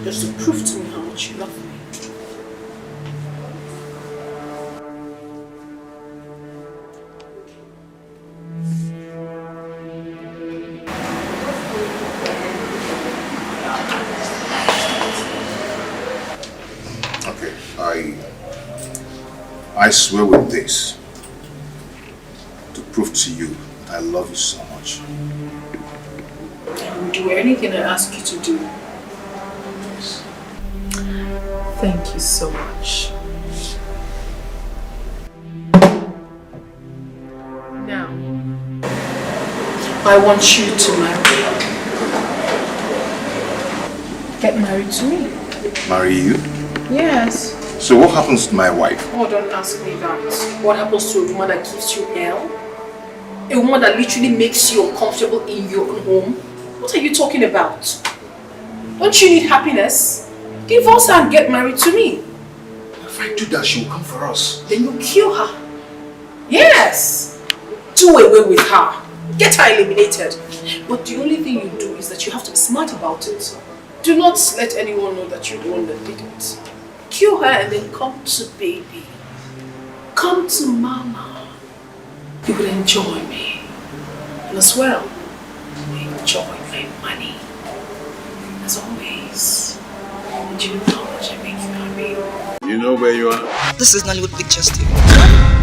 Just to prove to me how much you love me. I swear with this to prove to you that I love you so much. I will do anything I ask you to do. Yes. Thank you so much. Now, I want you to get married to me. Marry you? Yes. So what happens to my wife? Oh, don't ask me that. What happens to a woman that gives you hell? A woman that literally makes you uncomfortable in your own home? What are you talking about? Don't you need happiness? Divorce her and get married to me. If I do that, she will come for us. Then you kill her. Yes. Do away with her. Get her eliminated. But the only thing you do is that you have to be smart about it. Do not let anyone know that you're the one that did it. Kill her and then come to baby. Come to mama. You will enjoy me. And as well, enjoy my money. As always. And you know how much I make you happy. You know where you are? This is Nollywood Pictures TV.